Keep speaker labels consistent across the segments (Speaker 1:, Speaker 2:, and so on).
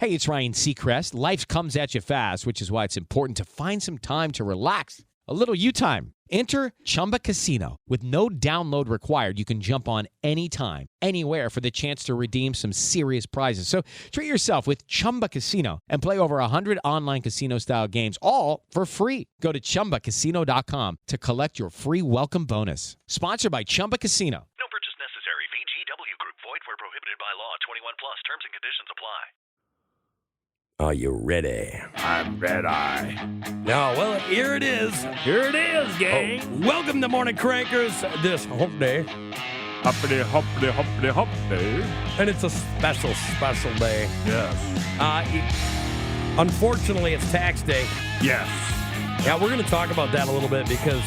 Speaker 1: Hey, it's Ryan Seacrest. Life comes at you fast, which is why it's important to find some time to relax. A little you time. Enter Chumba Casino. With no download required, you can jump on anytime, anywhere for the chance to redeem some serious prizes. So treat yourself with Chumba Casino and play over 100 online casino-style games, all for free. Go to ChumbaCasino.com to collect your free welcome bonus. Sponsored by Chumba Casino.
Speaker 2: No purchase necessary. VGW Group. Void where prohibited by law. 21 plus. Terms and conditions apply.
Speaker 3: Are you ready?
Speaker 4: I'm ready.
Speaker 3: No, well, here it is.
Speaker 4: Here it is, gang.
Speaker 3: Oh, welcome to Morning Crankers this hump day.
Speaker 4: Humpty, humpty, humpty, humpty.
Speaker 3: And it's a special, special day.
Speaker 4: Yes.
Speaker 3: Unfortunately, it's tax day.
Speaker 4: Yes.
Speaker 3: Yeah, we're going to talk about that a little bit because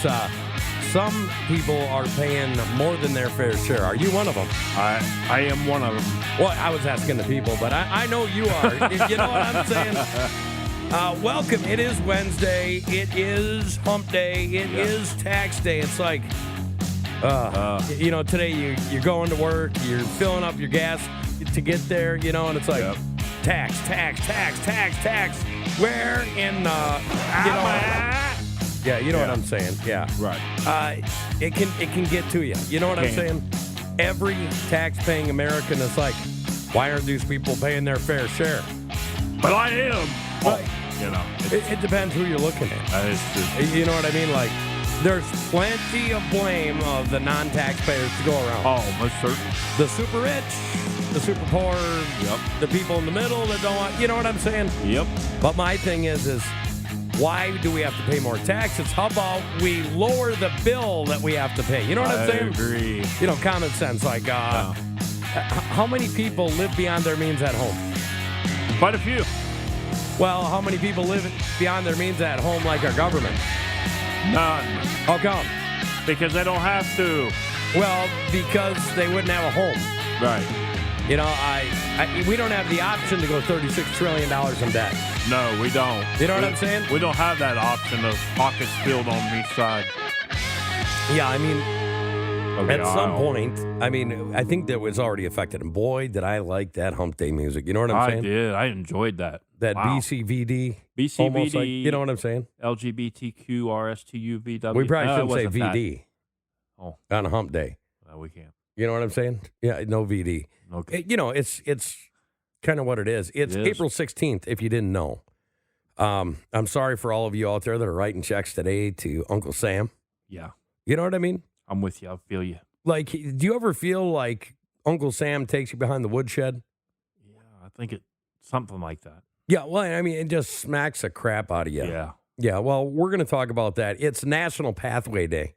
Speaker 3: some people are paying more than their fair share. Are you one of them?
Speaker 4: I am one of them.
Speaker 3: Well, I was asking the people, but I know you are. You know what I'm saying? Welcome. It is Wednesday. It is hump day. It is tax day. It's like, today you're going to work. You're filling up your gas to get there, and it's like tax. Where in, yeah, you know what I'm saying. Yeah.
Speaker 4: Right.
Speaker 3: It can get to you. You know what I'm saying? Every tax-paying American is like, why aren't these people paying their fair share?
Speaker 4: But I am.
Speaker 3: Well,
Speaker 4: It
Speaker 3: it depends who you're looking at.
Speaker 4: That is true.
Speaker 3: You know what I mean? Like, there's plenty of blame of the non-taxpayers to go around.
Speaker 4: Oh, most certainly.
Speaker 3: The super rich, the super poor, the people in the middle that don't want, you know what I'm saying?
Speaker 4: Yep.
Speaker 3: But my thing is why do we have to pay more taxes? How about we lower the bill that we have to pay? You know what I'm saying?
Speaker 4: I agree.
Speaker 3: Common sense. Like, how many people live beyond their means at home?
Speaker 4: Quite a few.
Speaker 3: Well, how many people live beyond their means at home like our government?
Speaker 4: None.
Speaker 3: How come?
Speaker 4: Because they don't have to.
Speaker 3: Well, because they wouldn't have a home.
Speaker 4: Right.
Speaker 3: We don't have the option to go $36 trillion in debt.
Speaker 4: No, we don't.
Speaker 3: You know what I'm saying?
Speaker 4: We don't have that option of pockets filled on each side.
Speaker 3: Yeah, I mean, at some
Speaker 4: aisle.
Speaker 3: point, I think that was already affected. And boy, did I like that hump day music. You know what I'm saying?
Speaker 4: I did. I enjoyed that.
Speaker 3: That
Speaker 4: Wow.
Speaker 3: BCVD.
Speaker 4: BCVD.
Speaker 3: Almost like, you know what I'm saying?
Speaker 4: LGBTQRSTUVW.
Speaker 3: We probably shouldn't say
Speaker 4: wasn't
Speaker 3: VD
Speaker 4: that.
Speaker 3: on a hump day.
Speaker 4: We can't.
Speaker 3: You know what I'm saying? Yeah, no VD.
Speaker 4: Okay.
Speaker 3: It's kind of what it is. It's April 16th, if you didn't know. I'm sorry for all of you out there that are writing checks today to Uncle Sam.
Speaker 4: Yeah.
Speaker 3: You know what I mean?
Speaker 4: I'm with you. I feel you.
Speaker 3: Like, do you ever feel like Uncle Sam takes you behind the woodshed?
Speaker 4: Yeah, I think it's something like that.
Speaker 3: Yeah, well, I mean, it just smacks the crap out of you.
Speaker 4: Yeah.
Speaker 3: Yeah, well, we're going to talk about that. It's National Pathway Day.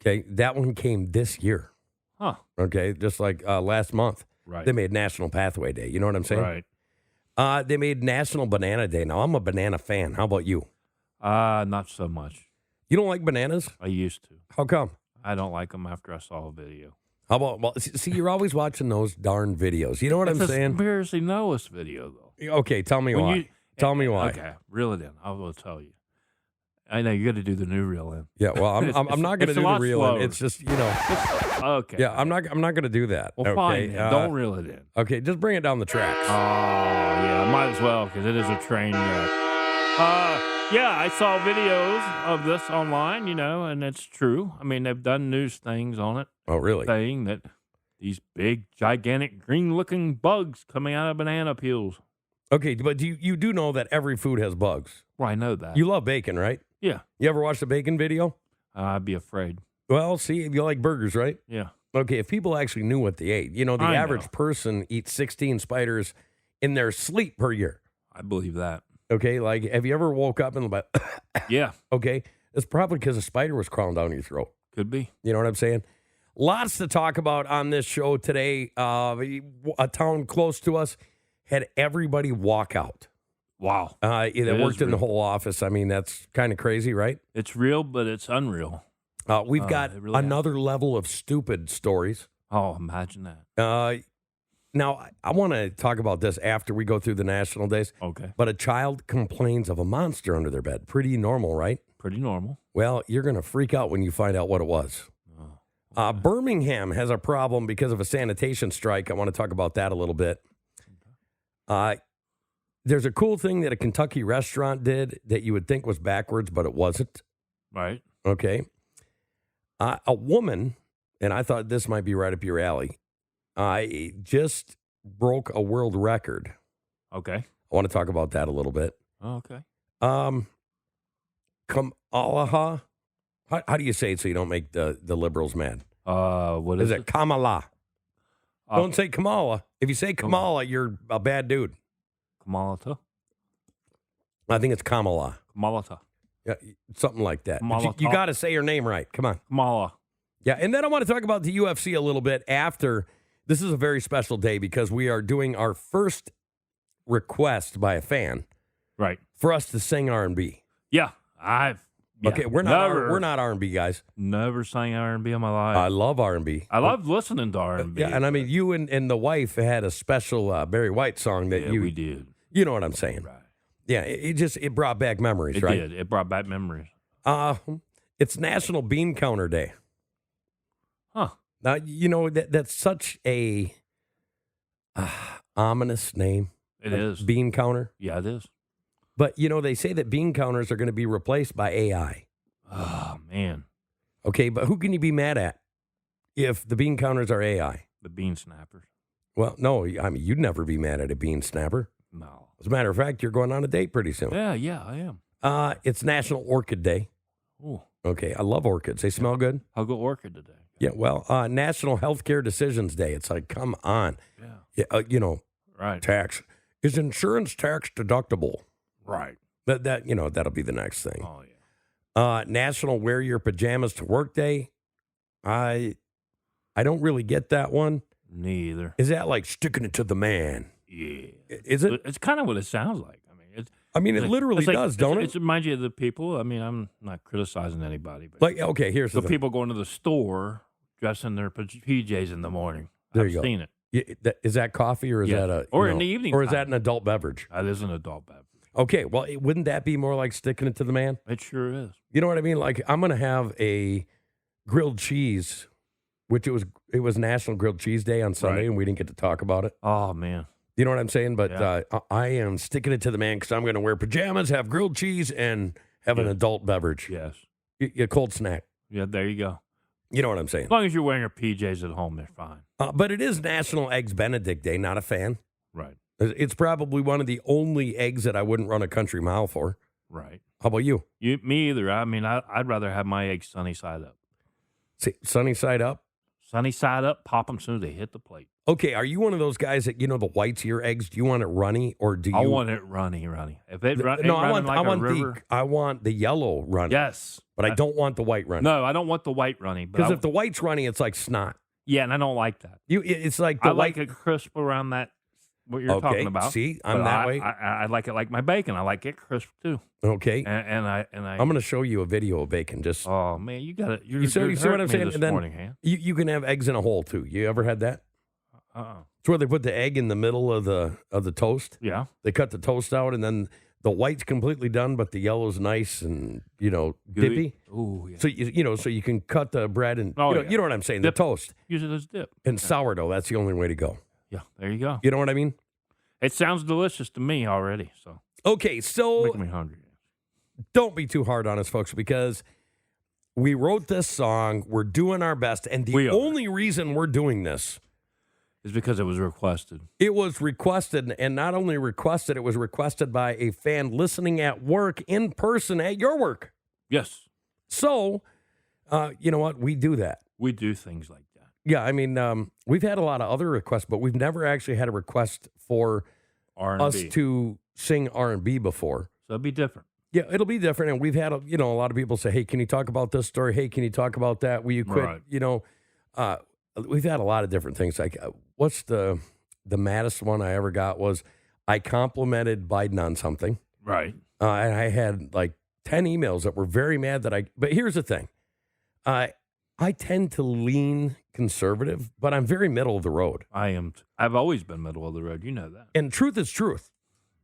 Speaker 3: Okay, that one came this year.
Speaker 4: Huh.
Speaker 3: Okay, just like last month.
Speaker 4: Right.
Speaker 3: They made National Pathway Day. You know what I'm saying?
Speaker 4: Right.
Speaker 3: They made National Banana Day. Now, I'm a banana fan. How about you?
Speaker 4: Not so much.
Speaker 3: You don't like bananas?
Speaker 4: I used to.
Speaker 3: How come?
Speaker 4: I don't like them after I saw a video.
Speaker 3: How about, well, see, you're always watching those darn videos. You know what I'm
Speaker 4: It's a
Speaker 3: saying?
Speaker 4: conspiracy Noah's video, though.
Speaker 3: Okay, tell me why. Tell me why.
Speaker 4: Okay, reel it in. I will tell you. I know you got to do the new reel in.
Speaker 3: Yeah, well, I'm not going to do the reel in. It's just,
Speaker 4: Okay.
Speaker 3: Yeah, I'm not going to do that.
Speaker 4: Well,
Speaker 3: okay?
Speaker 4: fine. Don't reel it in.
Speaker 3: Okay, just bring it down the tracks.
Speaker 4: Oh, yeah, might as well because it is a train wreck. Yeah, I saw videos of this online, and it's true. I mean, they've done news things on it.
Speaker 3: Oh, really?
Speaker 4: Saying that these big, gigantic, green-looking bugs coming out of banana peels.
Speaker 3: Okay, but you do know that every food has bugs.
Speaker 4: Well, I know that.
Speaker 3: You love bacon, right?
Speaker 4: Yeah.
Speaker 3: You ever watch the bacon video?
Speaker 4: I'd be afraid.
Speaker 3: Well, see, you like burgers, right?
Speaker 4: Yeah.
Speaker 3: Okay, if people actually knew what they ate, the average person eats 16 spiders in their sleep per year.
Speaker 4: I believe that.
Speaker 3: Okay, like, have you ever woke up and like,
Speaker 4: yeah.
Speaker 3: Okay, it's probably because a spider was crawling down your throat.
Speaker 4: Could be.
Speaker 3: You know what I'm saying? Lots to talk about on this show today. A town close to us had everybody walk out.
Speaker 4: Wow.
Speaker 3: That worked in the whole office. I mean, that's kind of crazy, right?
Speaker 4: It's real, but it's unreal.
Speaker 3: We've got
Speaker 4: really
Speaker 3: another level of stupid stories.
Speaker 4: Oh, imagine that.
Speaker 3: Now, I want to talk about this after we go through the national days.
Speaker 4: Okay.
Speaker 3: But a child complains of a monster under their bed. Pretty normal, right?
Speaker 4: Pretty normal.
Speaker 3: Well, you're going to freak out when you find out what it was.
Speaker 4: Oh, okay.
Speaker 3: Birmingham has a problem because of a sanitation strike. I want to talk about that a little bit.
Speaker 5: There's a cool thing that a Kentucky restaurant did that you would think was backwards, but it wasn't.
Speaker 3: Right.
Speaker 5: Okay. A woman, and I thought this might be right up your alley, just broke a world record.
Speaker 3: Okay.
Speaker 5: I want to talk about that a little bit.
Speaker 3: Oh, okay.
Speaker 5: Kamala. How do you say it so you don't make the liberals mad?
Speaker 3: What is it?
Speaker 5: Kamala. Don't say Kamala. If you say Kamala, you're a bad dude.
Speaker 3: Kamalata?
Speaker 5: I think it's Kamala.
Speaker 3: Kamalata.
Speaker 5: Yeah, something like that.
Speaker 3: Kamala.
Speaker 5: You got to say her name right. Come on.
Speaker 3: Kamala.
Speaker 5: Yeah, and then I want to talk about the UFC a little bit after. This is a very special day because we are doing our first request by a fan,
Speaker 3: right,
Speaker 5: for us to sing R&B.
Speaker 3: Yeah,
Speaker 5: okay, we're not R&B guys.
Speaker 3: Never sang R&B in my life.
Speaker 5: I love R&B.
Speaker 3: I love listening to R&B.
Speaker 5: Yeah, and I mean, you and the wife had a special Barry White song that
Speaker 3: we did.
Speaker 5: You know what I'm saying?
Speaker 3: Right.
Speaker 5: Yeah, it brought back memories,
Speaker 3: it
Speaker 5: right?
Speaker 3: It did. It brought back memories.
Speaker 5: It's National Bean Counter Day.
Speaker 3: Huh.
Speaker 5: Now, you know, that's such a ominous name.
Speaker 3: It is.
Speaker 5: Bean counter.
Speaker 3: Yeah, it is.
Speaker 5: But, you know, they say that bean counters are going to be replaced by AI.
Speaker 3: Oh, man.
Speaker 5: Okay, but who can you be mad at if the bean counters are AI?
Speaker 3: The bean snappers.
Speaker 5: Well, no, I mean, you'd never be mad at a bean snapper.
Speaker 3: No.
Speaker 5: As a matter of fact, you're going on a date pretty soon.
Speaker 3: Yeah, I am.
Speaker 5: It's National Orchid Day.
Speaker 3: Ooh.
Speaker 5: Okay, I love orchids. They smell good.
Speaker 3: I'll go orchid today.
Speaker 5: Yeah, well, National Healthcare Decisions Day. It's like, come on.
Speaker 3: Yeah.
Speaker 5: You know,
Speaker 3: right.
Speaker 5: Tax. Is insurance tax deductible?
Speaker 3: Right.
Speaker 5: That you know, that'll be the next thing.
Speaker 3: Oh, yeah.
Speaker 5: National Wear Your Pajamas to Work Day. I don't really get that one.
Speaker 3: Neither.
Speaker 5: Is that like sticking it to the man?
Speaker 3: Yeah.
Speaker 5: Is it?
Speaker 3: It's kind of what it sounds like.
Speaker 5: It literally does, don't it?
Speaker 3: It reminds you of the people. I mean, I'm not criticizing anybody, but
Speaker 5: like, okay, here's the thing.
Speaker 3: people going to the store dressed in their PJs in the morning.
Speaker 5: There
Speaker 3: I've
Speaker 5: you go.
Speaker 3: seen it.
Speaker 5: Is that coffee or is that a
Speaker 3: in the evening?
Speaker 5: or is that an adult beverage?
Speaker 3: That is an adult beverage.
Speaker 5: Okay, well, wouldn't that be more like sticking it to the man?
Speaker 3: It sure is.
Speaker 5: You know what I mean? Like, I'm going to have a grilled cheese, which it was National Grilled Cheese Day on Sunday,
Speaker 3: Right.
Speaker 5: and we didn't get to talk about it.
Speaker 3: Oh, man.
Speaker 5: You know what I'm saying? But
Speaker 3: Yeah.
Speaker 5: I am sticking it to the man because I'm going to wear pajamas, have grilled cheese, and have an adult beverage.
Speaker 3: Yes.
Speaker 5: A cold snack.
Speaker 3: Yeah, there you go.
Speaker 5: You know what I'm saying?
Speaker 3: As long as you're wearing your PJs at home, they're fine.
Speaker 5: But it is National Eggs Benedict Day. Not a fan.
Speaker 3: Right.
Speaker 5: It's probably one of the only eggs that I wouldn't run a country mile for.
Speaker 3: Right.
Speaker 5: How about you?
Speaker 3: Me either. I mean, I'd rather have my eggs sunny side up.
Speaker 5: See, sunny side up?
Speaker 3: Sunny side up, pop them as soon as they hit the plate.
Speaker 5: Okay, are you one of those guys that, you know, the whites of your eggs, do you want it runny or do you?
Speaker 3: I want it runny. If it
Speaker 5: No, I
Speaker 3: I
Speaker 5: want the yellow runny.
Speaker 3: Yes.
Speaker 5: But I don't want the white runny.
Speaker 3: No, I don't want the white runny.
Speaker 5: Because if the white's runny, it's like snot.
Speaker 3: Yeah, and I don't like that.
Speaker 5: It's like the
Speaker 3: I
Speaker 5: white.
Speaker 3: like it crisp around that, what you're talking about.
Speaker 5: See, I'm
Speaker 3: But
Speaker 5: that way.
Speaker 3: I like it like my bacon. I like it crisp too.
Speaker 5: Okay.
Speaker 3: And I.
Speaker 5: I'm going to show you a video of bacon. Just
Speaker 3: Oh man, you got it.
Speaker 5: you see what I'm saying?
Speaker 3: This
Speaker 5: And then
Speaker 3: morning, huh?
Speaker 5: you can have eggs in a hole too. You ever had that? It's where they put the egg in the middle of the toast.
Speaker 3: Yeah.
Speaker 5: They cut the toast out, and then the white's completely done, but the yellow's nice and
Speaker 3: Gooey.
Speaker 5: dippy.
Speaker 3: Ooh, yeah.
Speaker 5: So so you can cut the bread and
Speaker 3: Oh,
Speaker 5: you know what I'm saying.
Speaker 3: Dip.
Speaker 5: The toast
Speaker 3: Use it as dip.
Speaker 5: and sourdough. That's the only way to go.
Speaker 3: Yeah, there you go.
Speaker 5: You know what I mean?
Speaker 3: It sounds delicious to me already. So
Speaker 5: Okay, so
Speaker 3: making me hungry.
Speaker 5: don't be too hard on us, folks, because we wrote this song. We're doing our best, and the only reason we're doing this
Speaker 3: is because it was requested.
Speaker 5: It was requested, and not only requested, it was requested by a fan listening at work in person at your work.
Speaker 3: Yes.
Speaker 5: So, you know what? We do that.
Speaker 3: We do things like that.
Speaker 5: Yeah, I mean, we've had a lot of other requests, but we've never actually had a request for
Speaker 3: R&B.
Speaker 5: us to sing R&B before.
Speaker 3: So it'd be different.
Speaker 5: Yeah, it'll be different, and we've had a lot of people say, "Hey, can you talk about this story? Hey, can you talk about that? Will you quit?"
Speaker 3: Right.
Speaker 5: We've had a lot of different things. Like, what's the maddest one I ever got was I complimented Biden on something.
Speaker 3: Right.
Speaker 5: And I had like 10 emails that were very mad but here's the thing. I tend to lean conservative, but I'm very middle of the road.
Speaker 3: I am. I've always been middle of the road. You know that.
Speaker 5: And truth is truth.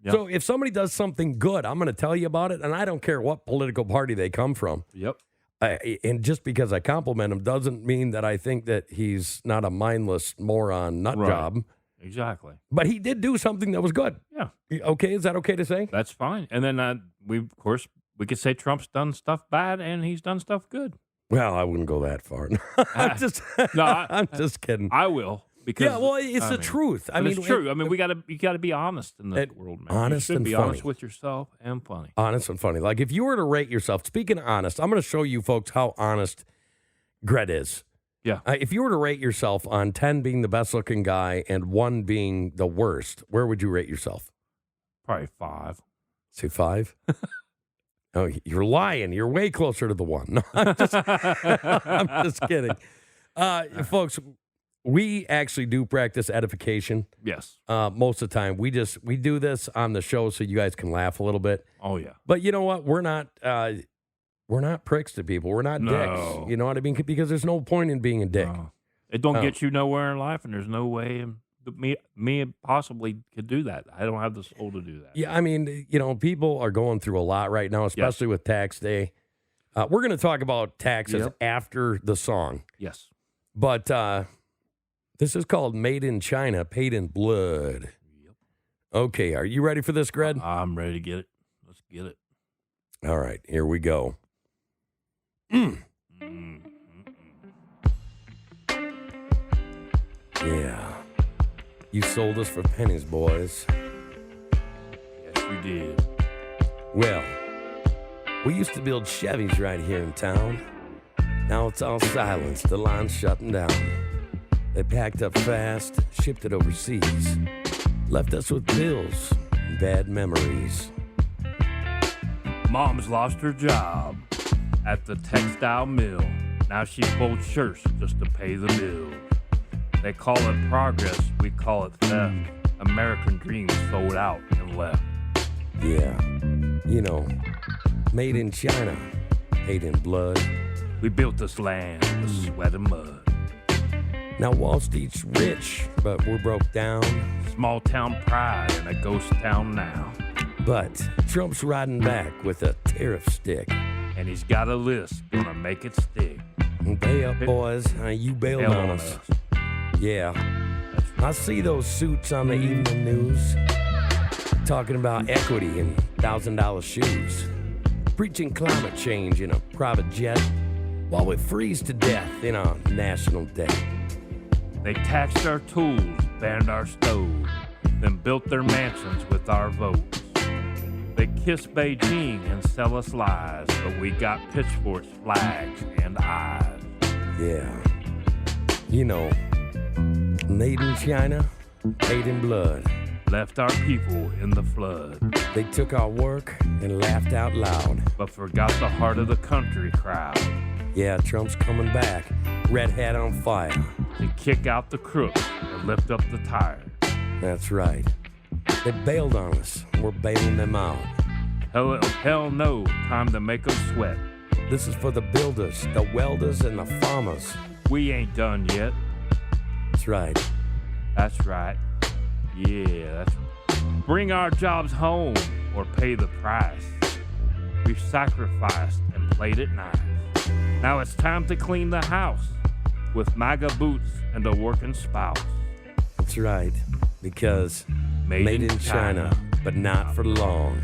Speaker 3: Yep.
Speaker 5: So if somebody does something good, I'm going to tell you about it. And I don't care what political party they come from.
Speaker 3: Yep.
Speaker 5: And just because I compliment him doesn't mean that I think that he's not a mindless moron nut job.
Speaker 4: exactly.
Speaker 5: But he did do something that was good.
Speaker 4: Yeah,
Speaker 5: Okay, is that okay to say?
Speaker 4: that's fine. And then we could say Trump's done stuff bad and he's done stuff good.
Speaker 5: Well, I wouldn't go that far. I'm just, I'm just kidding.
Speaker 4: I will. Because,
Speaker 5: Yeah, well, it's the truth. I mean,
Speaker 4: it's true. I mean, you got to be honest in this world, man.
Speaker 5: Honest
Speaker 4: you should
Speaker 5: and
Speaker 4: be
Speaker 5: funny.
Speaker 4: honest with yourself and funny.
Speaker 5: Honest and funny. Like if you were to rate yourself, speaking of honest, I'm going to show you folks how honest Gret is.
Speaker 4: Yeah.
Speaker 5: If you were to rate yourself on 10 being the best looking guy and 1 being the worst, where would you rate yourself?
Speaker 4: Probably 5.
Speaker 5: Say 5? Oh, you're lying. You're way closer to the 1. No, I'm just kidding. Folks, we actually do practice edification.
Speaker 4: Yes.
Speaker 5: Most of the time. We do this on the show so you guys can laugh a little bit.
Speaker 4: Oh yeah.
Speaker 5: But you know what? We're not pricks to people. We're not dicks. You know what I mean? Because there's no point in being a dick.
Speaker 4: No. It don't get you nowhere in life, and there's no way me possibly could do that. I don't have the soul to do that.
Speaker 5: Yeah, I mean, people are going through a lot right now, especially with tax day. We're going to talk about taxes after the song.
Speaker 4: Yes.
Speaker 5: But this is called Made in China, Paid in Blood.
Speaker 4: Yep.
Speaker 5: Okay, are you ready for this, Gred?
Speaker 4: I'm ready to get it. Let's get it.
Speaker 5: All right, here we go. Yeah. You sold us for pennies, boys.
Speaker 4: Yes, we did.
Speaker 5: Well, we used to build Chevys right here in town. Now it's all silence. The line's shutting down. They packed up fast, shipped it overseas. Left us with bills and bad memories.
Speaker 4: Mom's lost her job at the textile mill. Now she folds shirts just to pay the bills. They call it progress, we call it theft. American dreams sold out and left.
Speaker 5: Yeah, made in China, paid in blood.
Speaker 4: We built this land with sweat and mud.
Speaker 5: Now Wall Street's rich, but we're broke down.
Speaker 4: Small town pride in a ghost town now.
Speaker 5: But Trump's riding back with a tariff stick.
Speaker 4: And he's got a list, gonna make it stick.
Speaker 5: Pay up, boys. You bailed
Speaker 4: Hell
Speaker 5: on us. Yeah. I see those suits on the evening news talking about equity and $1,000 shoes. Preaching climate change in a private jet while we freeze to death in our national debt.
Speaker 4: They taxed our tools, banned our stove, then built their mansions with our votes. They kiss Beijing and sell us lies, but we got pitchforks, flags, and eyes.
Speaker 5: Yeah. Made in China, paid in blood.
Speaker 4: Left our people in the flood,
Speaker 5: They took our work and laughed out loud.
Speaker 4: but forgot the heart of the country crowd.
Speaker 5: Yeah, Trump's coming back. Red hat on fire.
Speaker 4: To kick out the crooks and lift up the tires.
Speaker 5: That's right. They bailed on us. We're bailing them out.
Speaker 4: Hell no, time to make them sweat.
Speaker 5: This is for the builders, the welders, and the farmers.
Speaker 4: We ain't done yet.
Speaker 5: That's right.
Speaker 4: That's right. Yeah, bring our jobs home or pay the price. We've sacrificed and played it nice. Now it's time to clean the house with MAGA boots and a working spouse.
Speaker 5: That's right. Because made in China, but not for long.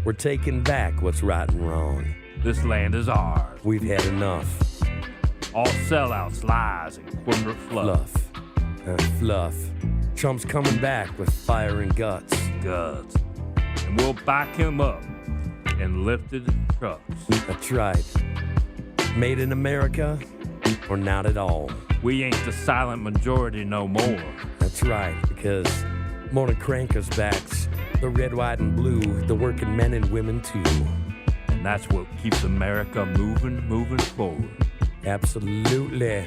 Speaker 5: We're taking back what's right and wrong.
Speaker 4: This land is ours.
Speaker 5: We've had enough.
Speaker 4: All sellouts, lies, and corporate fluff.
Speaker 5: Fluff. Trump's coming back with fire and guts.
Speaker 4: Guts. And we'll back him up in lifted trucks.
Speaker 5: That's right. Made in America or not at all.
Speaker 4: We ain't the silent majority no more.
Speaker 5: That's right, because Mona Cranker's backs, the red, white, and blue, the working men and women too.
Speaker 4: And that's what keeps America moving forward.
Speaker 5: Absolutely.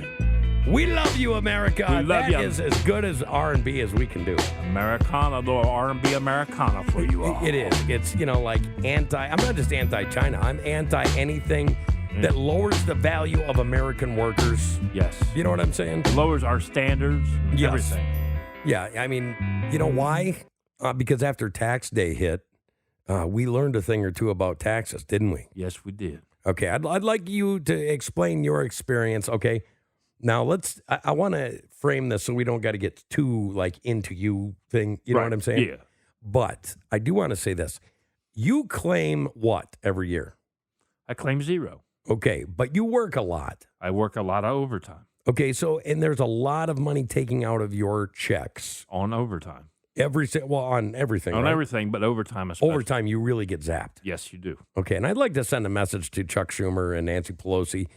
Speaker 5: We love you, America.
Speaker 4: We love
Speaker 5: that
Speaker 4: you.
Speaker 5: is as good as R&B as we can do.
Speaker 4: Americana, the R&B Americana for you all.
Speaker 5: It is. It's, like I'm not just anti-China. I'm anti-anything that lowers the value of American workers.
Speaker 4: Yes.
Speaker 5: You know what I'm saying?
Speaker 4: Lowers our standards,
Speaker 5: Yes.
Speaker 4: everything.
Speaker 5: Yeah, I mean, you know why? Because after tax day hit, we learned a thing or two about taxes, didn't we?
Speaker 4: Yes, we did.
Speaker 5: Okay, I'd like you to explain your experience, okay? Now I want to frame this so we don't got to get too like into you thing. You know what I'm saying?
Speaker 4: Yeah.
Speaker 5: But I do want to say this. You claim what every year?
Speaker 4: I claim 0.
Speaker 5: Okay, but you work a lot.
Speaker 4: I work a lot of overtime.
Speaker 5: Okay, so and there's a lot of money taking out of your checks
Speaker 4: On overtime.
Speaker 5: on everything.
Speaker 4: On
Speaker 5: right?
Speaker 4: everything, but overtime especially.
Speaker 5: Overtime, you really get zapped.
Speaker 4: Yes, you do.
Speaker 5: Okay, and I'd like to send a message to Chuck Schumer and Nancy Pelosi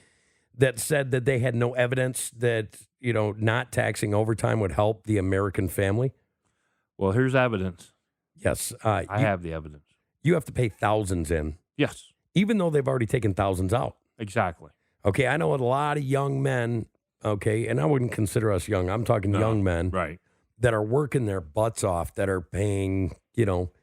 Speaker 5: that said that they had no evidence that not taxing overtime would help the American family.
Speaker 4: Well, here's evidence.
Speaker 5: Yes,
Speaker 4: I have the evidence.
Speaker 5: You have to pay thousands in,
Speaker 4: Yes,
Speaker 5: even though they've already taken thousands out.
Speaker 4: exactly.
Speaker 5: Okay, I know a lot of young men. Okay, and I wouldn't consider us young. I'm talking young men
Speaker 4: Right.
Speaker 5: that are working their butts off, that are paying,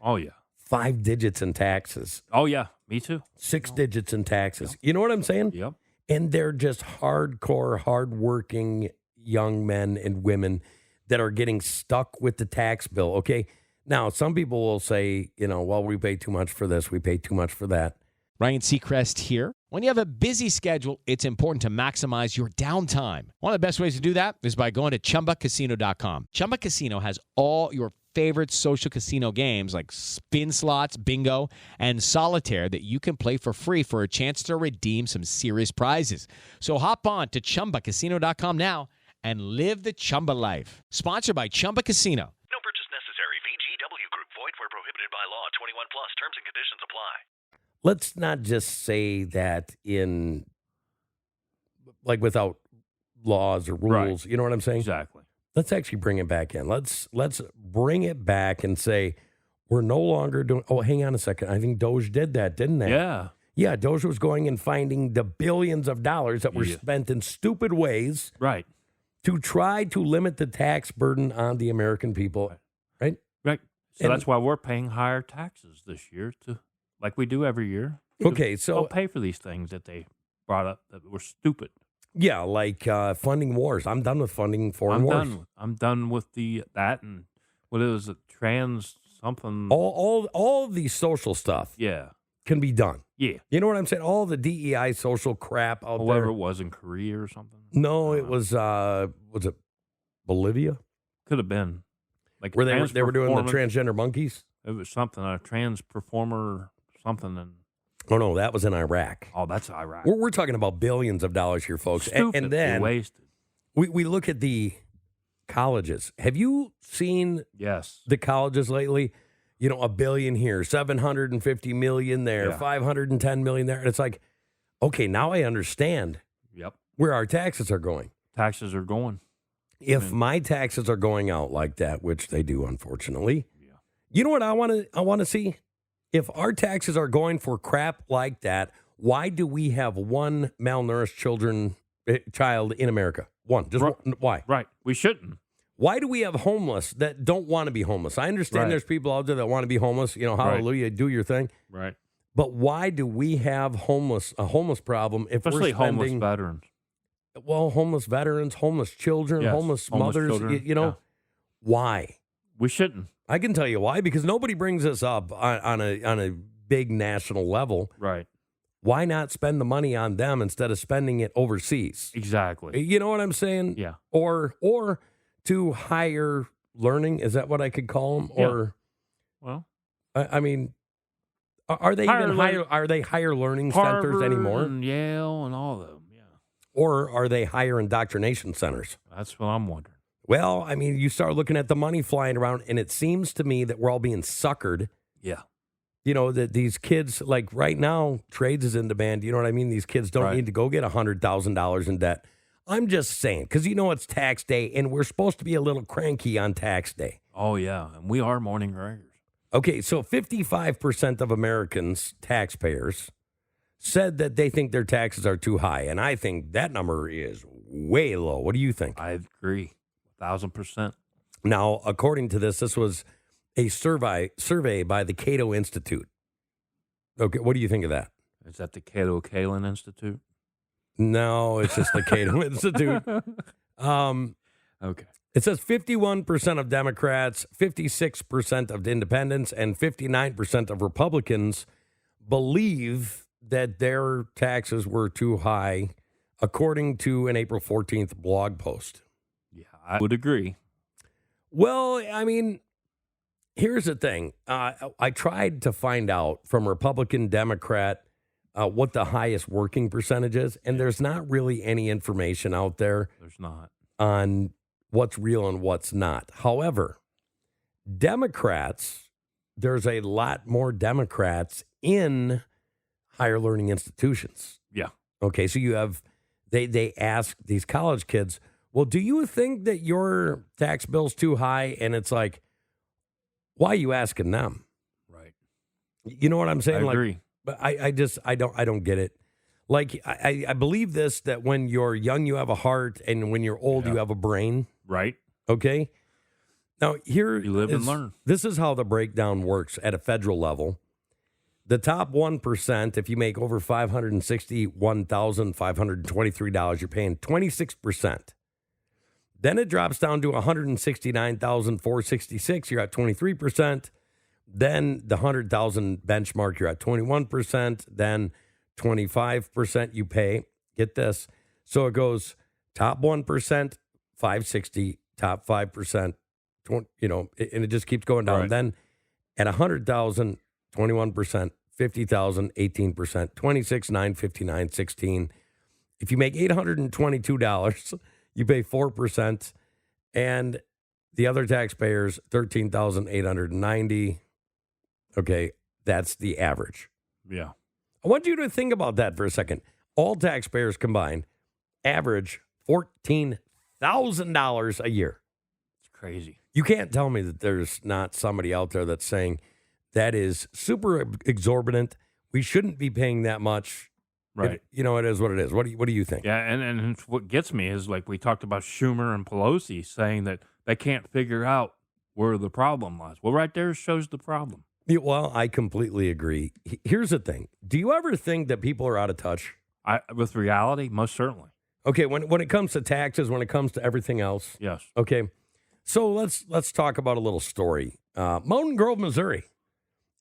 Speaker 4: Oh, yeah.
Speaker 5: 5 digits in taxes,
Speaker 4: Oh, yeah. Me too.
Speaker 5: 6 digits in taxes. You know what I'm saying?
Speaker 4: Yep.
Speaker 5: And they're just hardcore, hardworking young men and women that are getting stuck with the tax bill. Okay. Now, some people will say, well, we pay too much for this, we pay too much for that.
Speaker 1: Ryan Seacrest here. When you have a busy schedule, it's important to maximize your downtime. One of the best ways to do that is by going to ChumbaCasino.com. Chumba Casino has all your favorite social casino games like spin slots, bingo, and solitaire that you can play for free for a chance to redeem some serious prizes. So hop on to ChumbaCasino.com now and live the Chumba life. Sponsored by Chumba Casino.
Speaker 2: No purchase necessary. VGW Group. Void where prohibited by law. 21 plus. Terms and conditions apply.
Speaker 5: Let's not just say that in without laws or rules.
Speaker 4: Right.
Speaker 5: You know what I'm saying?
Speaker 4: Exactly.
Speaker 5: Let's actually bring it back in. Let's bring it back and say we're no longer doing. Oh, hang on a second. I think Doge did that, didn't they?
Speaker 4: Yeah.
Speaker 5: Yeah, Doge was going and finding the billions of dollars that were spent in stupid ways
Speaker 4: Right.
Speaker 5: to try to limit the tax burden on the American people. Right?
Speaker 4: Right. So
Speaker 5: And-
Speaker 4: that's why we're paying higher taxes this year, like we do every year.
Speaker 5: Okay, so
Speaker 4: They'll pay for these things that they brought up that were stupid.
Speaker 5: yeah, like funding wars. I'm done with funding foreign wars.
Speaker 4: I'm done with that and what is it, trans something.
Speaker 5: All of the social stuff
Speaker 4: Yeah.
Speaker 5: can be done.
Speaker 4: Yeah.
Speaker 5: You know what I'm saying? All the DEI social crap out
Speaker 4: Whoever
Speaker 5: there.
Speaker 4: it was in Korea or something.
Speaker 5: No, it was it Bolivia?
Speaker 4: Could have been. Like
Speaker 5: Where
Speaker 4: trans
Speaker 5: they were doing the
Speaker 4: performance.
Speaker 5: transgender monkeys?
Speaker 4: It was something, a trans performer something. And
Speaker 5: Oh, no, that was in Iraq.
Speaker 4: oh, that's Iraq.
Speaker 5: We're talking about billions of dollars here, folks.
Speaker 4: Stupid.
Speaker 5: And then
Speaker 4: wasted.
Speaker 5: we look at the colleges. Have you seen
Speaker 4: Yes.
Speaker 5: the colleges lately? $1 billion here, 750 million there,
Speaker 4: Yeah.
Speaker 5: 510 million there. And it's like, okay, now I understand
Speaker 4: Yep.
Speaker 5: where our taxes are going.
Speaker 4: Taxes are going.
Speaker 5: If my taxes are going out like that, which they do, unfortunately,
Speaker 4: Yeah.
Speaker 5: you know what I want to see? If our taxes are going for crap like that, why do we have one malnourished child in America? One, just
Speaker 4: Right.
Speaker 5: one. Why?
Speaker 4: Right. We shouldn't.
Speaker 5: Why do we have homeless that don't want to be homeless? I understand
Speaker 4: Right.
Speaker 5: there's people out there that want to be homeless. Hallelujah, do your thing.
Speaker 4: Right.
Speaker 5: But why do we have a homeless problem if
Speaker 4: Especially
Speaker 5: we're spending,
Speaker 4: homeless veterans.
Speaker 5: well, homeless veterans, homeless children,
Speaker 4: Yes,
Speaker 5: homeless
Speaker 4: homeless
Speaker 5: mothers,
Speaker 4: children, yeah.
Speaker 5: Why?
Speaker 4: We shouldn't.
Speaker 5: I can tell you why, because nobody brings this up on a big national level.
Speaker 4: Right.
Speaker 5: Why not spend the money on them instead of spending it overseas?
Speaker 4: Exactly.
Speaker 5: You know what I'm saying?
Speaker 4: Yeah.
Speaker 5: Or to higher learning, is that what I could call them?
Speaker 4: Yeah.
Speaker 5: Or
Speaker 4: Well,
Speaker 5: I mean, are they
Speaker 4: Higher
Speaker 5: even
Speaker 4: learn-
Speaker 5: higher? Are they higher learning
Speaker 4: Harvard
Speaker 5: centers anymore,
Speaker 4: and Yale and all of them. Yeah.
Speaker 5: or are they higher indoctrination centers?
Speaker 4: That's what I'm wondering.
Speaker 5: Well, I mean, you start looking at the money flying around, and it seems to me that we're all being suckered.
Speaker 4: Yeah.
Speaker 5: That these kids, like right now, trades is in demand. You know what I mean? These kids don't
Speaker 4: Right.
Speaker 5: need to go get $100,000 in debt. I'm just saying, because it's tax day, and we're supposed to be a little cranky on tax day.
Speaker 4: Oh, yeah. And we are morning riders.
Speaker 5: Okay, so 55% of Americans, taxpayers, said that they think their taxes are too high, and I think that number is way low. What do you think?
Speaker 4: I agree. 1,000%.
Speaker 5: Now, according to this was a survey by the Cato Institute. Okay, what do you think of that?
Speaker 4: Is that the Cato Kalin Institute?
Speaker 5: No, it's just the Cato Institute.
Speaker 4: Okay.
Speaker 5: It says 51% of Democrats, 56% of independents, and 59% of Republicans believe that their taxes were too high according to an April 14th blog post.
Speaker 4: Yeah, I would agree.
Speaker 5: Well, I mean, here's the thing. I tried to find out from Republican, Democrat, what the highest working percentage is, and there's not really any information out there.
Speaker 4: There's not.
Speaker 5: On what's real and what's not. However, Democrats, there's a lot more Democrats in higher learning institutions.
Speaker 4: Yeah.
Speaker 5: Okay, so you have, they ask these college kids, well, do you think that your tax bill's too high? And it's like, why are you asking them?
Speaker 4: Right.
Speaker 5: You know what I'm saying?
Speaker 4: I agree.
Speaker 5: But I don't get it. Like, I believe this, that when you're young, you have a heart, and when you're old, you have a brain.
Speaker 4: Right.
Speaker 5: Okay? Now, here
Speaker 4: you live and learn.
Speaker 5: This is how the breakdown works at a federal level. The top 1%, if you make over $561,523, you're paying 26%. Then it drops down to $169,466, you're at 23%. Then the 100,000 benchmark, you're at 21%. Then 25% you pay. Get this. So it goes top 1%, 560, top 5%, and it just keeps going down.
Speaker 4: Right.
Speaker 5: Then at 100,000, 21%, 50,000, 18%, 26, 959, 16. If you make $822, you pay 4%, and the other taxpayers, 13,890. Okay, that's the average.
Speaker 4: Yeah.
Speaker 5: I want you to think about that for a second. All taxpayers combined average $14,000 a year.
Speaker 4: It's crazy.
Speaker 5: You can't tell me that there's not somebody out there that's saying that is super exorbitant. We shouldn't be paying that much.
Speaker 4: Right.
Speaker 5: It is what it is. What do you think?
Speaker 4: Yeah, and what gets me is, like, we talked about Schumer and Pelosi saying that they can't figure out where the problem lies. Well, right there shows the problem.
Speaker 5: Yeah, well, I completely agree. Here's the thing. Do you ever think that people are out of touch?
Speaker 4: With reality, most certainly.
Speaker 5: Okay, when it comes to taxes, when it comes to everything else.
Speaker 4: Yes.
Speaker 5: Okay, so let's talk about a little story. Mountain Grove, Missouri,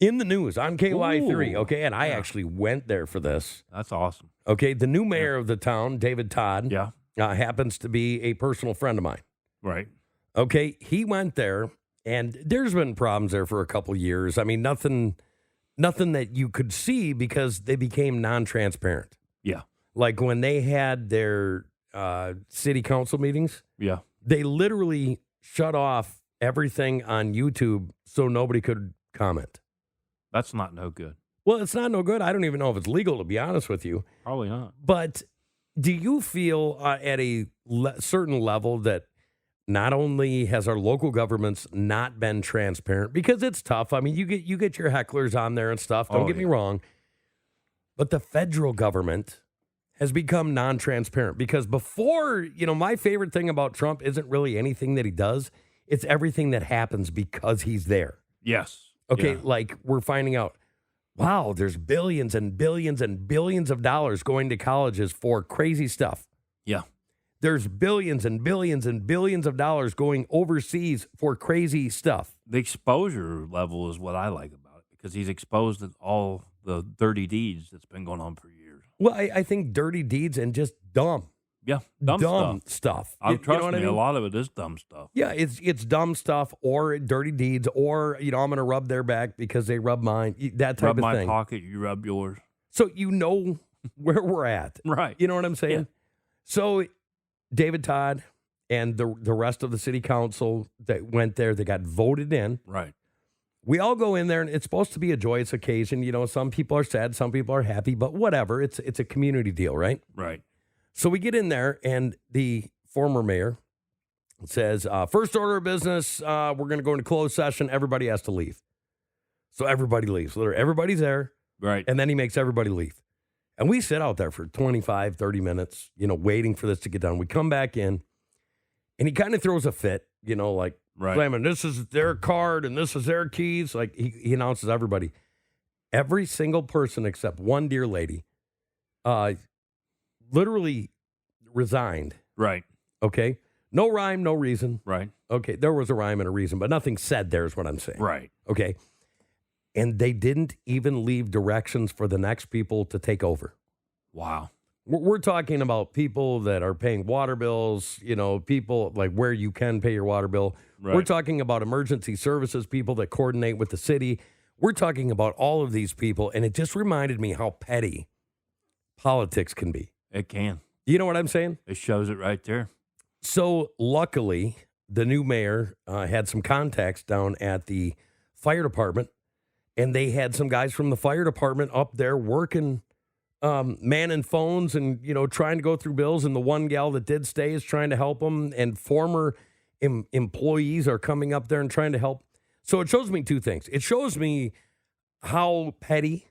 Speaker 5: in the news on KY3.
Speaker 4: Ooh,
Speaker 5: okay, and I actually went there for this.
Speaker 4: That's awesome.
Speaker 5: Okay, the new mayor of the town, David Todd, happens to be a personal friend of mine.
Speaker 4: Right.
Speaker 5: Okay, he went there. And there's been problems there for a couple years. I mean, nothing that you could see because they became non-transparent.
Speaker 4: Yeah.
Speaker 5: Like when they had their city council meetings, they literally shut off everything on YouTube so nobody could comment.
Speaker 4: That's not no good.
Speaker 5: Well, it's not no good. I don't even know if it's legal, to be honest with you.
Speaker 4: Probably not.
Speaker 5: But do you feel at a certain level that not only has our local governments not been transparent, because it's tough. I mean, you get your hecklers on there and stuff. Don't get me wrong. But the federal government has become non-transparent because before, my favorite thing about Trump isn't really anything that he does. It's everything that happens because he's there.
Speaker 4: Yes.
Speaker 5: Okay,
Speaker 4: Yeah.
Speaker 5: like we're finding out, wow, there's billions and billions and billions of dollars going to colleges for crazy stuff.
Speaker 4: Yeah.
Speaker 5: There's billions and billions and billions of dollars going overseas for crazy stuff.
Speaker 4: The exposure level is what I like about it because he's exposed all the dirty deeds that's been going on for years.
Speaker 5: Well, I think dirty deeds and just dumb.
Speaker 4: Yeah,
Speaker 5: dumb stuff.
Speaker 4: Trust
Speaker 5: what
Speaker 4: me,
Speaker 5: I mean?
Speaker 4: a lot of it is dumb stuff.
Speaker 5: Yeah, it's dumb stuff or dirty deeds or, I'm going to rub their back because they rub mine, that type
Speaker 4: rub
Speaker 5: of
Speaker 4: my
Speaker 5: thing.
Speaker 4: pocket, you rub yours.
Speaker 5: So where we're at.
Speaker 4: Right.
Speaker 5: You know what I'm saying?
Speaker 4: Yeah.
Speaker 5: So David Todd and the rest of the city council that went there, they got voted in.
Speaker 4: Right.
Speaker 5: We all go in there, and it's supposed to be a joyous occasion. Some people are sad, some people are happy, but whatever. It's a community deal, right?
Speaker 4: Right.
Speaker 5: So we get in there, and the former mayor says, first order of business, we're going to go into closed session. Everybody has to leave. So everybody leaves. Literally, everybody's there.
Speaker 4: Right.
Speaker 5: And then he makes everybody leave. And we sit out there for 25, 30 minutes, waiting for this to get done. We come back in, and he kind of throws a fit, like, claiming this is their card and this is their keys. Like, he announces everybody. Every single person except one dear lady literally resigned.
Speaker 4: Right.
Speaker 5: Okay? No rhyme, no reason.
Speaker 4: Right.
Speaker 5: Okay, there was a rhyme and a reason, but nothing said there is what I'm saying.
Speaker 4: Right.
Speaker 5: Okay? And they didn't even leave directions for the next people to take over.
Speaker 4: Wow.
Speaker 5: We're talking about people that are paying water bills, people like where you can pay your water bill.
Speaker 4: Right.
Speaker 5: We're talking about emergency services people that coordinate with the city. We're talking about all of these people, and it just reminded me how petty politics can be.
Speaker 4: It can.
Speaker 5: You know what I'm saying?
Speaker 4: It shows it right there.
Speaker 5: So luckily, the new mayor had some contacts down at the fire department, and they had some guys from the fire department up there working, manning phones and, trying to go through bills. And the one gal that did stay is trying to help them, and former employees are coming up there and trying to help. So it shows me two things. It shows me how petty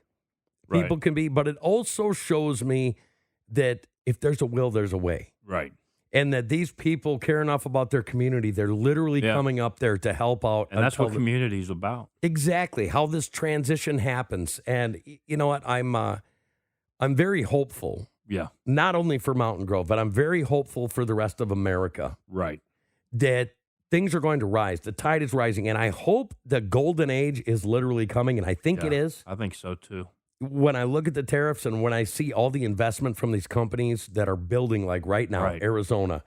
Speaker 5: people can be, but it also shows me that if there's a will, there's a way.
Speaker 4: Right.
Speaker 5: And that these people care enough about their community, they're literally coming up there to help out.
Speaker 4: And that's what community is about.
Speaker 5: Exactly, how this transition happens. And you know what? I'm very hopeful.
Speaker 4: Yeah.
Speaker 5: Not only for Mountain Grove, but I'm very hopeful for the rest of America.
Speaker 4: Right.
Speaker 5: That things are going to rise. The tide is rising. And I hope the golden age is literally coming. And I think it is.
Speaker 4: I think so, too.
Speaker 5: When I look at the tariffs and when I see all the investment from these companies that are building, like right now, Arizona,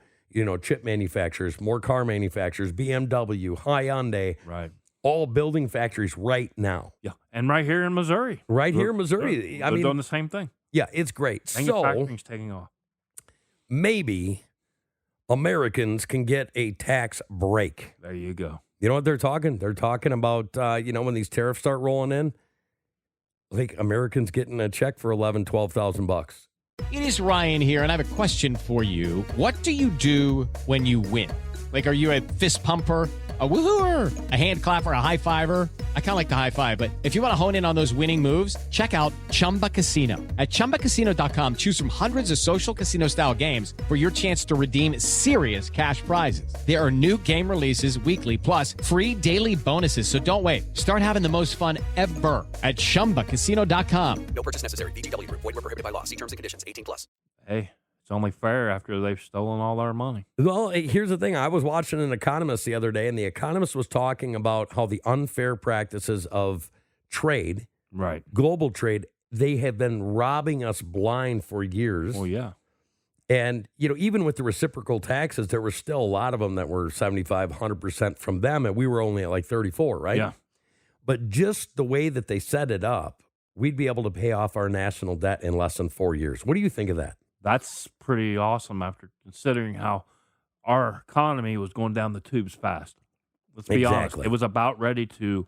Speaker 5: chip manufacturers, more car manufacturers, BMW, Hyundai,
Speaker 4: right,
Speaker 5: all building factories right now.
Speaker 4: Yeah, and right here in Missouri.
Speaker 5: Here in Missouri.
Speaker 4: They're doing the same thing.
Speaker 5: Yeah, it's great.
Speaker 4: Manufacturing's taking off.
Speaker 5: Maybe Americans can get a tax break.
Speaker 4: There you go.
Speaker 5: You know what they're talking? They're talking about, when these tariffs start rolling in, like Americans getting a check for $12,000.
Speaker 1: It is Ryan here, and I have a question for you. What do you do when you win? Like, are you a fist pumper, a woohooer, a hand clapper, a high fiver? I kind of like the high five, but if you want to hone in on those winning moves, check out Chumba Casino. At ChumbaCasino.com, choose from hundreds of social casino-style games for your chance to redeem serious cash prizes. There are new game releases weekly, plus free daily bonuses. So don't wait. Start having the most fun ever at ChumbaCasino.com.
Speaker 6: No purchase necessary. VGW Group. Void where prohibited by law. See terms and conditions. 18+.
Speaker 4: Hey, it's only fair after they've stolen all our money.
Speaker 5: Well, here's the thing. I was watching an economist the other day, and the economist was talking about how the unfair practices of trade,
Speaker 4: right,
Speaker 5: global trade, they have been robbing us blind for years.
Speaker 4: Oh, yeah.
Speaker 5: And, even with the reciprocal taxes, there were still a lot of them that were 75, 100% from them, and we were only at like 34, right?
Speaker 4: Yeah.
Speaker 5: But just the way that they set it up, we'd be able to pay off our national debt in less than 4 years. What do you think of that?
Speaker 4: That's pretty awesome after considering how our economy was going down the tubes fast. Let's be honest. It was about ready to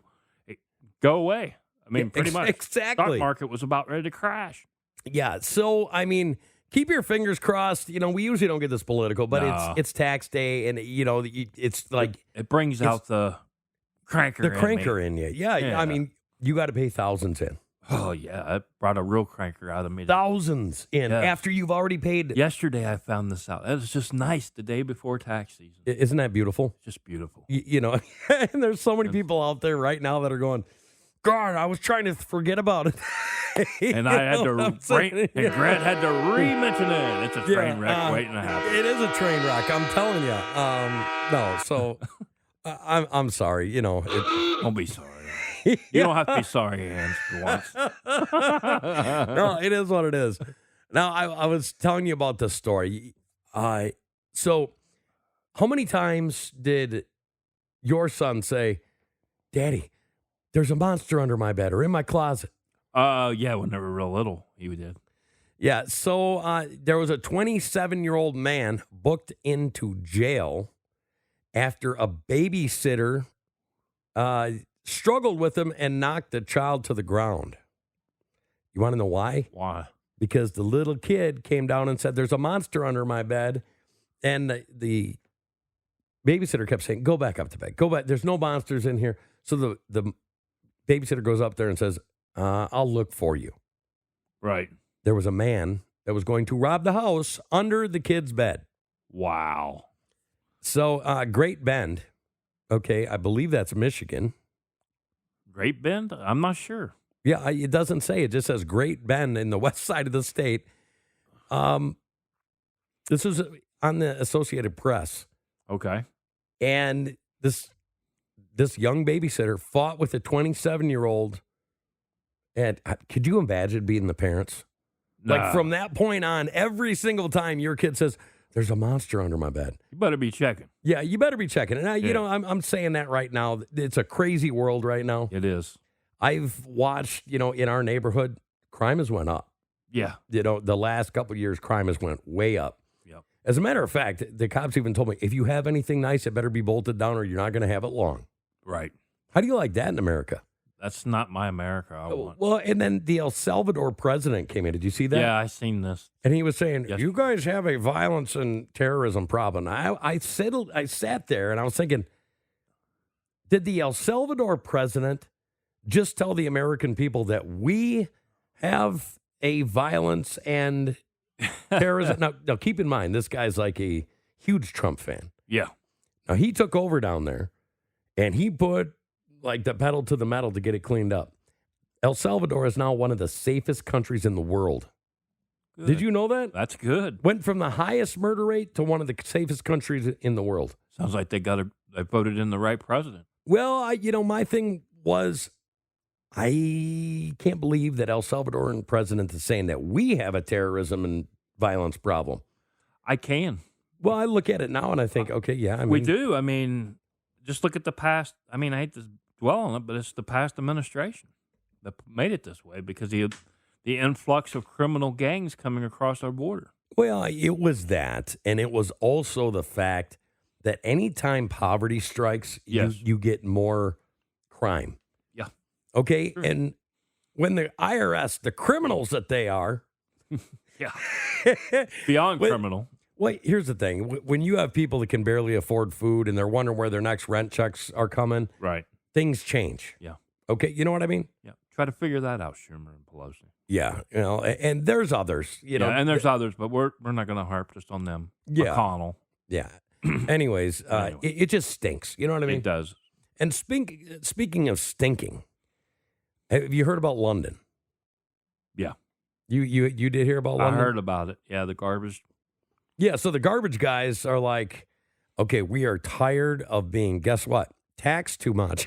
Speaker 4: go away. I mean, pretty much.
Speaker 5: Exactly.
Speaker 4: Stock market was about ready to crash.
Speaker 5: Yeah. So, keep your fingers crossed. We usually don't get this political, but it's tax day, and, it's like.
Speaker 4: It brings out the cranker
Speaker 5: in you. Yeah. You got to pay thousands in.
Speaker 4: Oh, yeah. It brought a real cranker out of me.
Speaker 5: Thousands in after you've already paid.
Speaker 4: Yesterday, I found this out. It was just nice the day before tax season.
Speaker 5: Isn't that beautiful?
Speaker 4: Just beautiful.
Speaker 5: And there's so many people out there right now that are going, God, I was trying to forget about it.
Speaker 4: And I had to, and Grant had to re-mention it. It's a train wreck waiting to happen.
Speaker 5: It is a train wreck, I'm telling you. No, so I'm sorry.
Speaker 4: Don't be sorry. You don't have to be sorry, Hans, for once.
Speaker 5: No, it is what it is. Now, I was telling you about this story. So how many times did your son say, Daddy, there's a monster under my bed or in my closet?
Speaker 4: Yeah, when they were real little, he did.
Speaker 5: Yeah, so there was a 27-year-old man booked into jail after a babysitter struggled with him and knocked the child to the ground. You want to know why?
Speaker 4: Why?
Speaker 5: Because the little kid came down and said, there's a monster under my bed. And the babysitter kept saying, go back up to bed. Go back. There's no monsters in here. So the babysitter goes up there and says, I'll look for you.
Speaker 4: Right.
Speaker 5: There was a man that was going to rob the house under the kid's bed.
Speaker 4: Wow.
Speaker 5: So Great Bend, okay, I believe that's Michigan.
Speaker 4: Great Bend? I'm not sure.
Speaker 5: Yeah, it doesn't say. It just says Great Bend in the west side of the state. This is on the Associated Press.
Speaker 4: Okay.
Speaker 5: And this young babysitter fought with a 27-year-old. And could you imagine being the parents? Like from that point on, every single time your kid says, "There's a monster under my bed,"
Speaker 4: You better be checking.
Speaker 5: yeah, you better be checking it. Now, you
Speaker 4: Yeah.
Speaker 5: know, I'm saying that right now. It's a crazy world right now.
Speaker 4: It is.
Speaker 5: I've watched, you know, in our neighborhood, crime has went up.
Speaker 4: Yeah.
Speaker 5: You know, the last couple of years, crime has went way up.
Speaker 4: Yep.
Speaker 5: As a matter of fact, the cops even told me, if you have anything nice, it better be bolted down or you're not going to have it long.
Speaker 4: Right.
Speaker 5: How do you like that in America?
Speaker 4: That's not my America. I want.
Speaker 5: Well, and then the El Salvador president came in. Did you see that?
Speaker 4: Yeah, I seen this.
Speaker 5: And he was saying,
Speaker 4: Yes.
Speaker 5: you guys have a violence and terrorism problem. I sat there and I was thinking, did the El Salvador president just tell the American people that we have a violence and terrorism? Now, keep in mind, this guy's like a huge Trump fan.
Speaker 4: Yeah.
Speaker 5: Now, he took over down there and he put like the pedal to the metal to get it cleaned up. El Salvador is now one of the safest countries in the world.
Speaker 4: Good.
Speaker 5: Did you know that?
Speaker 4: That's good.
Speaker 5: Went from the highest murder rate to one of the safest countries in the world.
Speaker 4: Sounds like they voted in the right president.
Speaker 5: Well, my thing was, I can't believe that El Salvadoran president is saying that we have a terrorism and violence problem.
Speaker 4: I can.
Speaker 5: Well, I look at it now and I think, okay, yeah, I mean,
Speaker 4: We do. I mean, just look at the past. I mean, I hate to dwell on it, but it's the past administration that made it this way because the influx of criminal gangs coming across our border.
Speaker 5: Well, it was that, and it was also the fact that anytime poverty strikes,
Speaker 4: Yes.
Speaker 5: you get more crime.
Speaker 4: Yeah.
Speaker 5: Okay,
Speaker 4: Sure.
Speaker 5: and when the IRS, the criminals that they are,
Speaker 4: Yeah. Beyond
Speaker 5: Well,
Speaker 4: criminal.
Speaker 5: well, here's the thing: when you have people that can barely afford food and they're wondering where their next rent checks are coming,
Speaker 4: Right.
Speaker 5: things change.
Speaker 4: Yeah.
Speaker 5: Okay, you know what I mean?
Speaker 4: Yeah. Try to figure that out, Schumer and Pelosi.
Speaker 5: Yeah, you know, and there's others, you know,
Speaker 4: and there's others, but we're not going to harp just on them.
Speaker 5: Yeah.
Speaker 4: McConnell.
Speaker 5: yeah. Anyways,
Speaker 4: Anyway.
Speaker 5: it just stinks. You know what I mean?
Speaker 4: It does.
Speaker 5: And speaking of stinking, have you heard about London?
Speaker 4: Yeah.
Speaker 5: You did hear about London?
Speaker 4: I heard about it. Yeah, the garbage.
Speaker 5: Yeah, so the garbage guys are like, okay, we are tired of being, guess what? Taxed too much.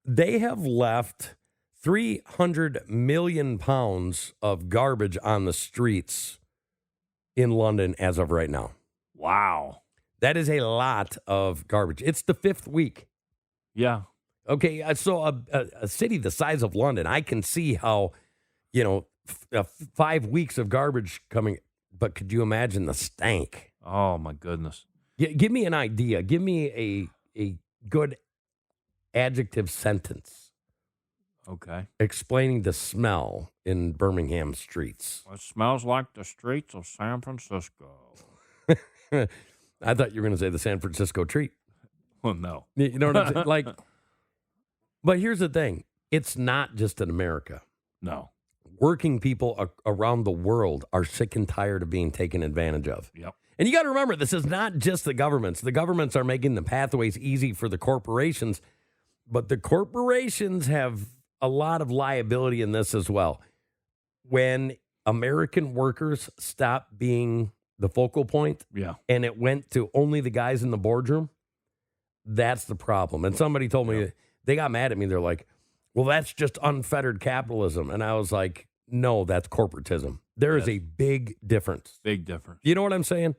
Speaker 5: They have left 300 million pounds of garbage on the streets in London as of right now.
Speaker 4: Wow.
Speaker 5: That is a lot of garbage. It's the 5th week.
Speaker 4: Yeah.
Speaker 5: Okay, so a city the size of London, I can see how, 5 weeks of garbage coming, but could you imagine the stank?
Speaker 4: Oh, my goodness.
Speaker 5: Give me an idea. Give me a good adjective sentence
Speaker 4: Okay.
Speaker 5: explaining the smell in Birmingham streets.
Speaker 4: Well, it smells like the streets of San Francisco.
Speaker 5: I thought you were going to say the San Francisco treat.
Speaker 4: Well, no.
Speaker 5: You know what I'm saying? Like, but here's the thing. It's not just in America.
Speaker 4: No.
Speaker 5: Working people around the world are sick and tired of being taken advantage of.
Speaker 4: Yep.
Speaker 5: And you got to remember, this is not just the governments. The governments are making the pathways easy for the corporations, but the corporations have a lot of liability in this as well. When American workers stop being the focal point
Speaker 4: Yeah.
Speaker 5: and it went to only the guys in the boardroom, that's the problem. And somebody told me, they got mad at me. They're like, well, that's just unfettered capitalism. And I was like, no, that's corporatism. There is a big difference.
Speaker 4: Big difference.
Speaker 5: You know what I'm saying?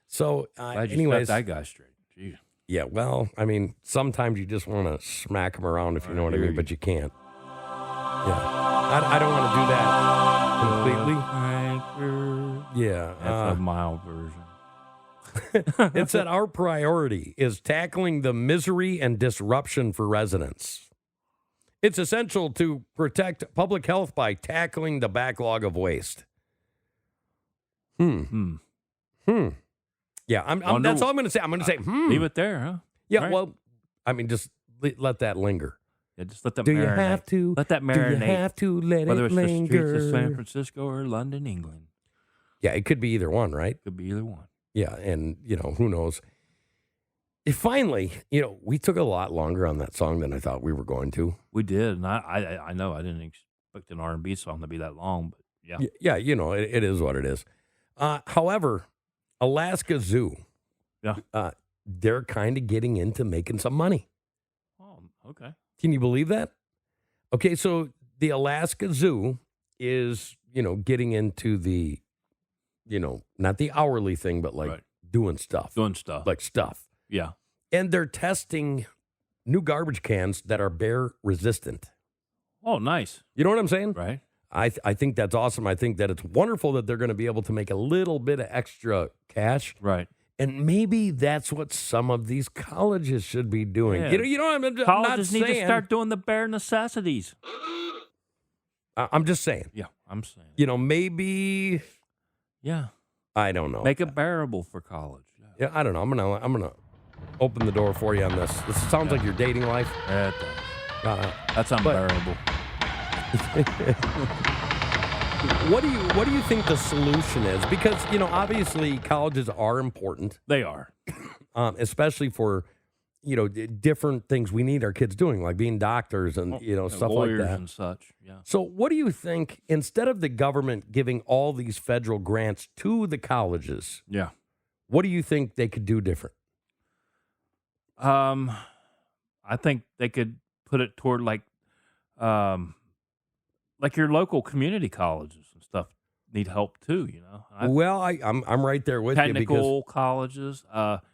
Speaker 5: So,
Speaker 4: Glad you
Speaker 5: anyways,
Speaker 4: set that guy straight. Jeez.
Speaker 5: yeah, well, I mean, sometimes you just want to smack them around, if you know what I
Speaker 4: hear
Speaker 5: mean,
Speaker 4: you.
Speaker 5: but you can't. Yeah. I don't want to do that completely. Yeah.
Speaker 4: That's a mild version.
Speaker 5: It said our priority is tackling the misery and disruption for residents. It's essential to protect public health by tackling the backlog of waste. Yeah, that's all I'm going to say. I'm going to say,
Speaker 4: Leave it there, huh?
Speaker 5: Yeah,
Speaker 4: Right.
Speaker 5: well, I mean, just let that linger.
Speaker 4: Yeah, just let that
Speaker 5: Do you
Speaker 4: marinate.
Speaker 5: have to?
Speaker 4: Let that marinate.
Speaker 5: Do you have to let
Speaker 4: Whether
Speaker 5: it
Speaker 4: it's the streets
Speaker 5: linger?
Speaker 4: of San Francisco or London, England.
Speaker 5: Yeah, it could be either one, right?
Speaker 4: Could be either one.
Speaker 5: Yeah, and, who knows? Finally, we took a lot longer on that song than I thought we were going to.
Speaker 4: We did, and I know I didn't expect an R&B song to be that long, but yeah.
Speaker 5: Yeah, it is what it is. However, Alaska Zoo, they're kind of getting into making some money.
Speaker 4: Oh, okay.
Speaker 5: Can you believe that? Okay, so the Alaska Zoo is, getting into the, not the hourly thing, but like doing stuff.
Speaker 4: Doing stuff.
Speaker 5: Like stuff.
Speaker 4: Yeah.
Speaker 5: And they're testing new garbage cans that are bear resistant.
Speaker 4: Oh, nice.
Speaker 5: You know what I'm saying?
Speaker 4: Right.
Speaker 5: I think that's awesome. I think that it's wonderful that they're going to be able to make a little bit of extra cash.
Speaker 4: Right.
Speaker 5: And maybe that's what some of these colleges should be doing.
Speaker 4: Yeah.
Speaker 5: I'm
Speaker 4: Colleges
Speaker 5: not
Speaker 4: need
Speaker 5: saying,
Speaker 4: to start doing the bare necessities.
Speaker 5: I'm just saying.
Speaker 4: Yeah, I'm saying.
Speaker 5: Maybe.
Speaker 4: Yeah.
Speaker 5: I don't know.
Speaker 4: Make it bearable for college.
Speaker 5: Yeah, I don't know. I'm gonna open the door for you on this. This sounds like your dating life.
Speaker 4: Yeah, it does. That's unbearable.
Speaker 5: What do you think the solution is? Because obviously colleges are important.
Speaker 4: They are,
Speaker 5: especially for different things we need our kids doing, like being doctors and stuff like
Speaker 4: lawyers
Speaker 5: that
Speaker 4: and such. Yeah.
Speaker 5: So what do you think, instead of the government giving all these federal grants to the colleges?
Speaker 4: Yeah.
Speaker 5: What do you think they could do different?
Speaker 4: I think they could put it toward like your local community colleges and stuff need help too.
Speaker 5: I'm right there with you.
Speaker 4: Technical colleges,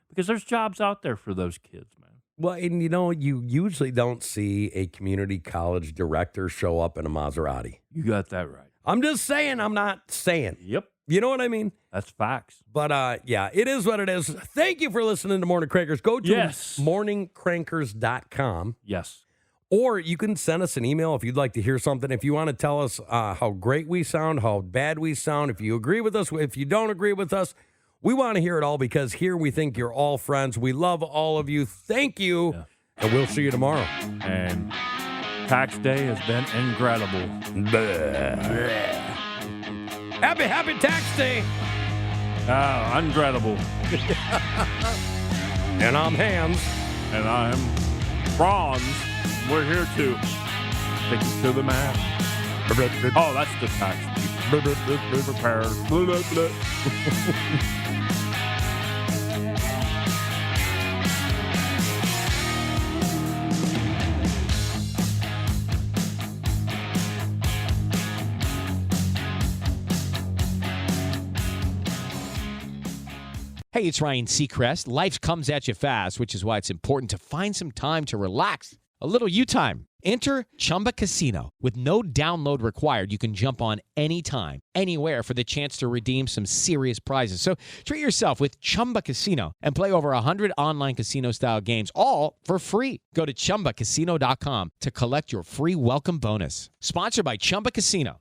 Speaker 4: because there's jobs out there for those kids, man.
Speaker 5: Well, and you usually don't see a community college director show up in a Maserati.
Speaker 4: You got that right.
Speaker 5: I'm just saying. I'm not saying.
Speaker 4: Yep.
Speaker 5: You know what I mean?
Speaker 4: That's facts.
Speaker 5: But, yeah, it is what it is. Thank you for listening to Morning Crankers. Go to morningcrankers.com.
Speaker 4: Yes.
Speaker 5: Or you can send us an email if you'd like to hear something. If you want to tell us how great we sound, how bad we sound, if you agree with us, if you don't agree with us, we want to hear it all, because here we think you're all friends. We love all of you. Thank you. Yeah. And we'll see you tomorrow.
Speaker 4: And tax day has been incredible.
Speaker 5: Happy tax day.
Speaker 4: Incredible.
Speaker 5: And I'm Hams.
Speaker 4: And I'm Bronze. We're here to take you to the man. Oh, that's the tax. Be prepared.
Speaker 1: Hey, it's Ryan Seacrest. Life comes at you fast, which is why it's important to find some time to relax. A little you time. Enter Chumba Casino. With no download required, you can jump on anytime, anywhere for the chance to redeem some serious prizes. So treat yourself with Chumba Casino and play over 100 online casino-style games, all for free. Go to ChumbaCasino.com to collect your free welcome bonus. Sponsored by Chumba Casino.